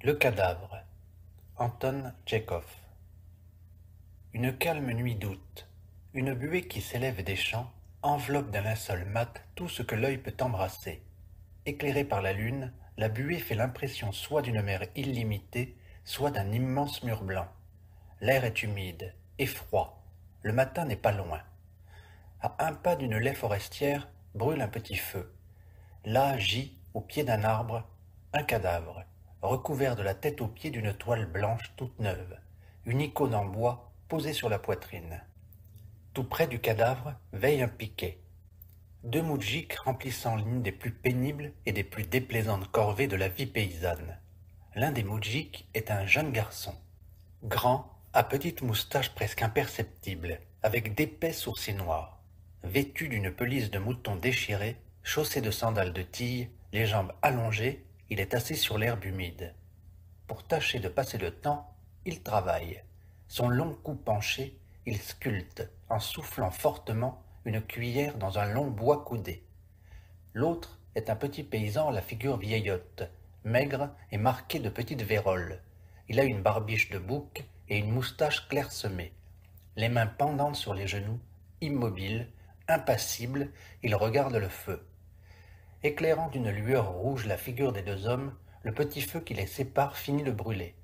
Le cadavre. Anton Tchekhov. Une calme nuit d'août, une buée qui s'élève des champs enveloppe d'un linceul mat tout ce que l'œil peut embrasser. Éclairée par la lune, la buée fait l'impression soit d'une mer illimitée, soit d'un immense mur blanc. L'air est humide et froid. Le matin n'est pas loin. À un pas d'une laie forestière brûle un petit feu. Là gît, au pied d'un arbre, un cadavre, recouvert de la tête aux pieds d'une toile blanche toute neuve, une icône en bois posée sur la poitrine. Tout près du cadavre veille un piquet. Deux moudjiks remplissant l'une des plus pénibles et des plus déplaisantes corvées de la vie paysanne. L'un des moudjiks est un jeune garçon, grand, à petite moustache presque imperceptible, avec d'épais sourcils noirs. Vêtu d'une pelisse de mouton déchirée, chaussé de sandales de tille, les jambes allongées, il est assis sur l'herbe humide. Pour tâcher de passer le temps, il travaille. Son long cou penché, il sculpte, en soufflant fortement, une cuillère dans un long bois coudé. L'autre est un petit paysan à la figure vieillotte, maigre et marqué de petites véroles. Il a une barbiche de bouc et une moustache clairsemée. Les mains pendantes sur les genoux, immobile, impassible, il regarde le feu. Éclairant d'une lueur rouge la figure des deux hommes, le petit feu qui les sépare finit de brûler.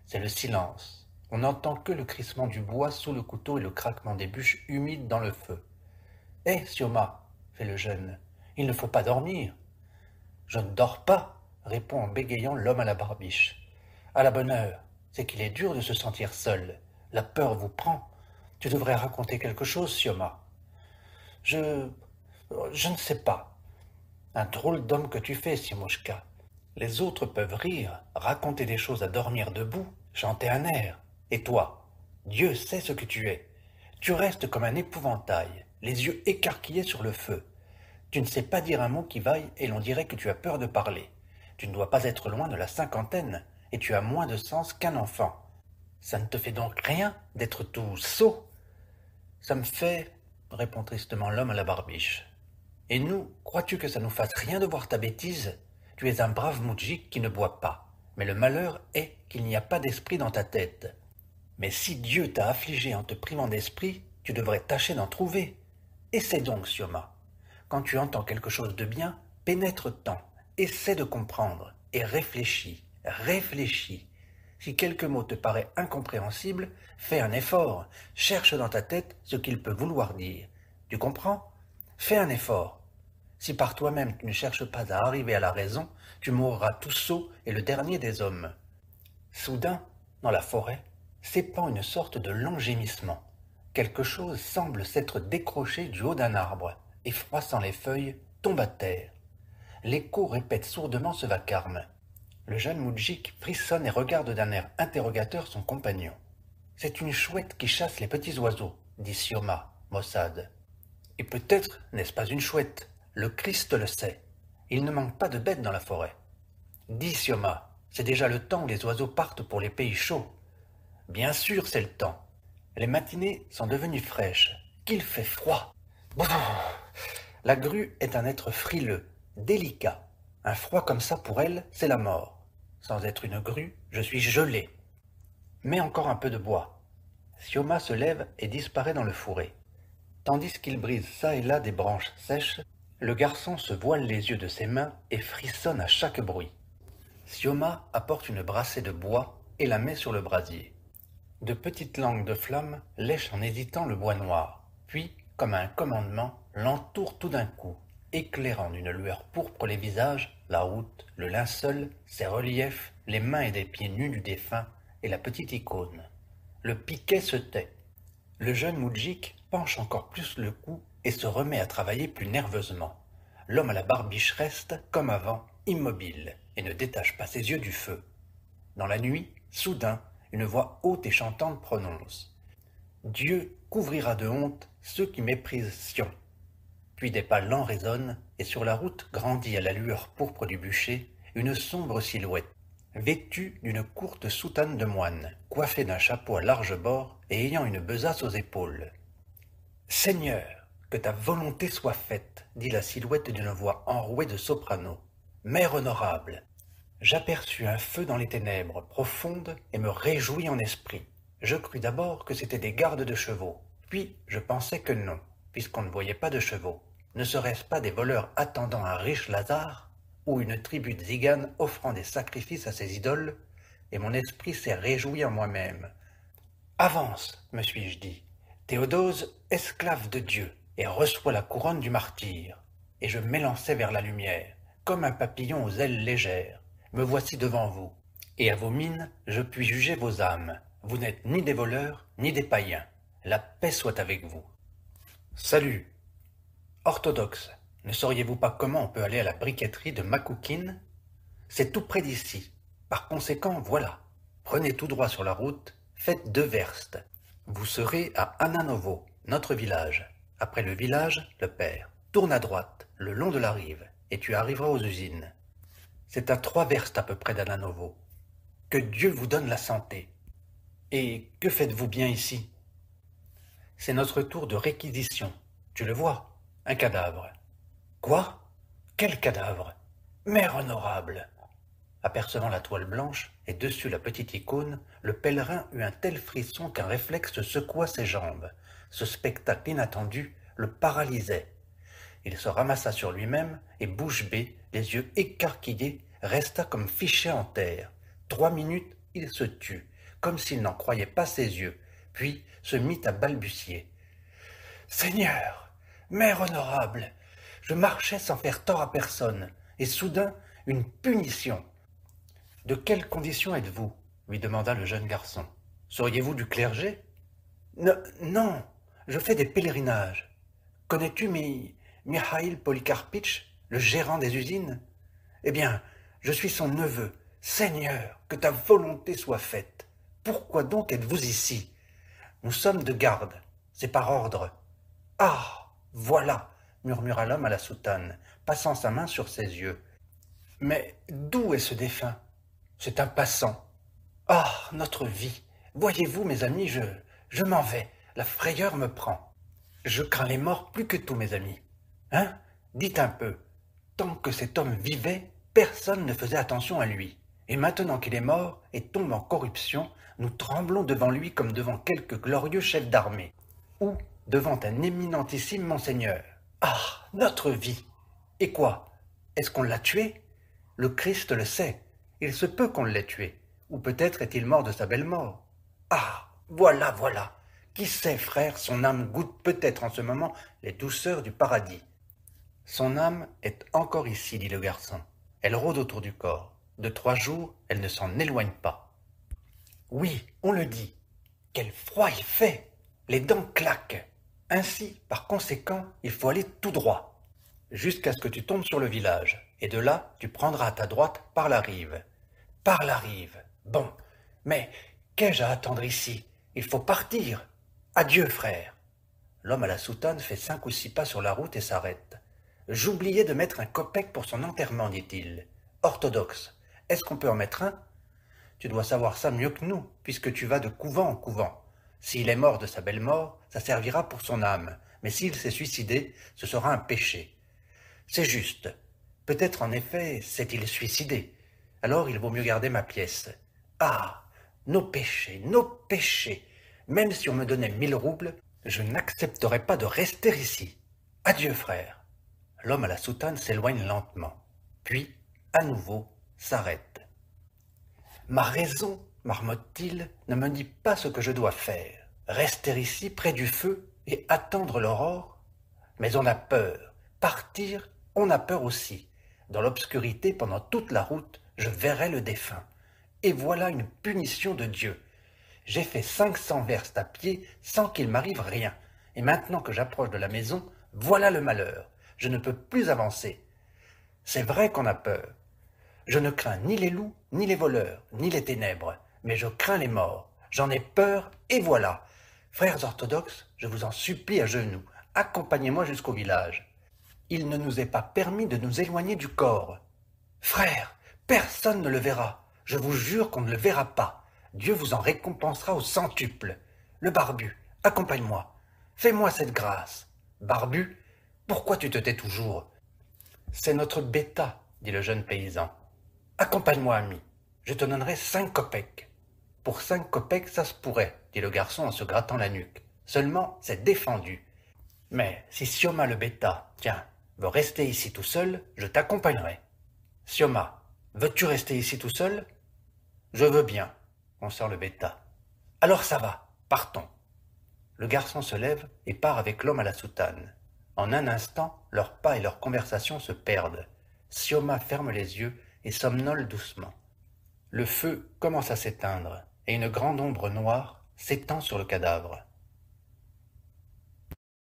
C'est le silence. On n'entend que le crissement du bois sous le couteau et le craquement des bûches humides dans le feu. « Hé, Sioma !» fait le jeune. « Il ne faut pas dormir. »« Je ne dors pas, » répond en bégayant l'homme à la barbiche. « À la bonne heure, c'est qu'il est dur de se sentir seul. La peur vous prend. Tu devrais raconter quelque chose, Sioma. »« Je ne sais pas. » « Un drôle d'homme que tu fais, Simouchka. Les autres peuvent rire, raconter des choses à dormir debout, chanter un air. Et toi, Dieu sait ce que tu es. Tu restes comme un épouvantail, les yeux écarquillés sur le feu. Tu ne sais pas dire un mot qui vaille et l'on dirait que tu as peur de parler. Tu ne dois pas être loin de la cinquantaine et tu as moins de sens qu'un enfant. Ça ne te fait donc rien d'être tout sot? Ça me fait, répond tristement l'homme à la barbiche. Et nous, crois-tu que ça nous fasse rien de voir ta bêtise? Tu es un brave moudjik qui ne boit pas. Mais le malheur est qu'il n'y a pas d'esprit dans ta tête. Mais si Dieu t'a affligé en te privant d'esprit, tu devrais tâcher d'en trouver. Essaie donc, Sioma. Quand tu entends quelque chose de bien, pénètre-t'en, essaie de comprendre, et réfléchis, réfléchis. Si quelque mot te paraît incompréhensible, fais un effort, cherche dans ta tête ce qu'il peut vouloir dire. Tu comprends? Fais un effort. Si par toi-même tu ne cherches pas à arriver à la raison, tu mourras tout sot et le dernier des hommes. Soudain, dans la forêt, s'épand une sorte de long gémissement. Quelque chose semble s'être décroché du haut d'un arbre et, froissant les feuilles, tombe à terre. L'écho répète sourdement ce vacarme. Le jeune moudjik frissonne et regarde d'un air interrogateur son compagnon. « C'est une chouette qui chasse les petits oiseaux, » dit Sioma, maussade. « Et peut-être n'est-ce pas une chouette. Le Christ le sait. Il ne manque pas de bêtes dans la forêt. Dis, Sioma, c'est déjà le temps où les oiseaux partent pour les pays chauds. Bien sûr, c'est le temps. Les matinées sont devenues fraîches. Qu'il fait froid. Brrr. La grue est un être frileux, délicat. Un froid comme ça pour elle, c'est la mort. Sans être une grue, je suis gelé. Mets encore un peu de bois. Sioma se lève et disparaît dans le fourré. Tandis qu'il brise çà et là des branches sèches, le garçon se voile les yeux de ses mains et frissonne à chaque bruit. Sioma apporte une brassée de bois et la met sur le brasier. De petites langues de flamme lèchent en hésitant le bois noir, puis, comme un commandement, l'entourent tout d'un coup, éclairant d'une lueur pourpre les visages, la route, le linceul, ses reliefs, les mains et les pieds nus du défunt et la petite icône. Le piquet se tait. Le jeune moudjik penche encore plus le cou et se remet à travailler plus nerveusement. L'homme à la barbiche reste, comme avant, immobile et ne détache pas ses yeux du feu. Dans la nuit, soudain, une voix haute et chantante prononce « Dieu couvrira de honte ceux qui méprisent Sion ». Puis des pas lents résonnent et sur la route grandit à la lueur pourpre du bûcher une sombre silhouette, vêtue d'une courte soutane de moine, coiffée d'un chapeau à large bord et ayant une besace aux épaules. « Seigneur, que ta volonté soit faite, dit la silhouette d'une voix enrouée de soprano. Mère honorable. J'aperçus un feu dans les ténèbres profondes et me réjouis en esprit. Je crus d'abord que c'étaient des gardes de chevaux, puis je pensai que non, puisqu'on ne voyait pas de chevaux. Ne serait-ce pas des voleurs attendant un riche Lazare, ou une tribu de tziganes offrant des sacrifices à ses idoles, et mon esprit s'est réjoui en moi-même. Avance, me suis-je dit, Théodose, esclave de Dieu, et reçois la couronne du martyr. Et je m'élançai vers la lumière, comme un papillon aux ailes légères. Me voici devant vous, et à vos mines je puis juger vos âmes. Vous n'êtes ni des voleurs, ni des païens. La paix soit avec vous. Salut. Orthodoxe, ne sauriez-vous pas comment on peut aller à la briqueterie de Makoukine? C'est tout près d'ici. Par conséquent, voilà. Prenez tout droit sur la route, faites 2 verstes. Vous serez à Ananovo, notre village. Après le village, le père. Tourne à droite, le long de la rive, et tu arriveras aux usines. C'est à 3 verstes à peu près d'Ananovo. Que Dieu vous donne la santé. Et que faites-vous bien ici? C'est notre tour de réquisition. Tu le vois, un cadavre. Quoi? Quel cadavre? Mère honorable! Apercevant la toile blanche et dessus la petite icône, le pèlerin eut un tel frisson qu'un réflexe secoua ses jambes. Ce spectacle inattendu le paralysait. Il se ramassa sur lui-même et, bouche bée, les yeux écarquillés, resta comme fiché en terre. 3 minutes, il se tut, comme s'il n'en croyait pas ses yeux, puis se mit à balbutier. « Seigneur, mère honorable, je marchais sans faire tort à personne, et soudain, une punition. » « De quelle condition êtes-vous? Lui demanda le jeune garçon. « Seriez-vous du clergé? »« Non, je fais des pèlerinages. Connais-tu Mikhaïl Polikarpitch, le gérant des usines? Eh bien, je suis son neveu. Seigneur, que ta volonté soit faite. Pourquoi donc êtes-vous ici? Nous sommes de garde, c'est par ordre. »« Ah, voilà, murmura l'homme à la soutane, passant sa main sur ses yeux. Mais d'où est ce défunt? C'est un passant. Ah, notre vie! Voyez-vous, mes amis, je m'en vais. La frayeur me prend. Je crains les morts plus que tout, mes amis. Hein? Dites un peu. Tant que cet homme vivait, personne ne faisait attention à lui. Et maintenant qu'il est mort et tombe en corruption, nous tremblons devant lui comme devant quelque glorieux chef d'armée. Ou devant un éminentissime monseigneur. Ah, notre vie! Et quoi? Est-ce qu'on l'a tué? Le Christ le sait. Il se peut qu'on l'ait tué, ou peut-être est-il mort de sa belle mort. Ah, voilà, voilà. Qui sait, frère, son âme goûte peut-être en ce moment les douceurs du paradis. Son âme est encore ici, dit le garçon. Elle rôde autour du corps. De 3 jours, elle ne s'en éloigne pas. Oui, on le dit. Quel froid il fait! Les dents claquent. Ainsi, par conséquent, il faut aller tout droit, jusqu'à ce que tu tombes sur le village, et de là, tu prendras à ta droite par la rive. Par la rive. Bon, mais qu'ai-je à attendre ici? Il faut partir. Adieu, frère. L'homme à la soutane fait 5 ou 6 pas sur la route et s'arrête. J'oubliais de mettre un kopek pour son enterrement, dit-il. Orthodoxe, est-ce qu'on peut en mettre un? Tu dois savoir ça mieux que nous, puisque tu vas de couvent en couvent. S'il est mort de sa belle mort, ça servira pour son âme, mais s'il s'est suicidé, ce sera un péché. C'est juste. Peut-être en effet s'est-il suicidé. Alors il vaut mieux garder ma pièce. Ah, nos péchés, nos péchés. Même si on me donnait 1000 roubles, je n'accepterais pas de rester ici. Adieu, frère. L'homme à la soutane s'éloigne lentement, puis, à nouveau, s'arrête. Ma raison, marmotte-t-il, ne me dit pas ce que je dois faire. Rester ici, près du feu, et attendre l'aurore? Mais on a peur. Partir, on a peur aussi. Dans l'obscurité, pendant toute la route, je verrai le défunt. Et voilà une punition de Dieu. J'ai fait 500 verstes à pied sans qu'il m'arrive rien. Et maintenant que j'approche de la maison, voilà le malheur. Je ne peux plus avancer. C'est vrai qu'on a peur. Je ne crains ni les loups, ni les voleurs, ni les ténèbres, mais je crains les morts. J'en ai peur, et voilà. Frères orthodoxes, je vous en supplie à genoux, accompagnez-moi jusqu'au village. Il ne nous est pas permis de nous éloigner du corps. Frères, personne ne le verra. Je vous jure qu'on ne le verra pas. Dieu vous en récompensera au centuple. Le barbu, accompagne-moi. Fais-moi cette grâce. Barbu, pourquoi tu te tais toujours? C'est notre bêta, dit le jeune paysan. Accompagne-moi, ami. Je te donnerai 5 kopecks. Pour 5 kopecks, ça se pourrait, dit le garçon en se grattant la nuque. Seulement, c'est défendu. Mais si Sioma le bêta, tiens, veut rester ici tout seul, je t'accompagnerai. Sioma, veux-tu rester ici tout seul? Je veux bien, consort le bêta. Alors ça va, partons. Le garçon se lève et part avec l'homme à la soutane. En un instant, leurs pas et leurs conversations se perdent. Sioma ferme les yeux et somnole doucement. Le feu commence à s'éteindre et une grande ombre noire s'étend sur le cadavre.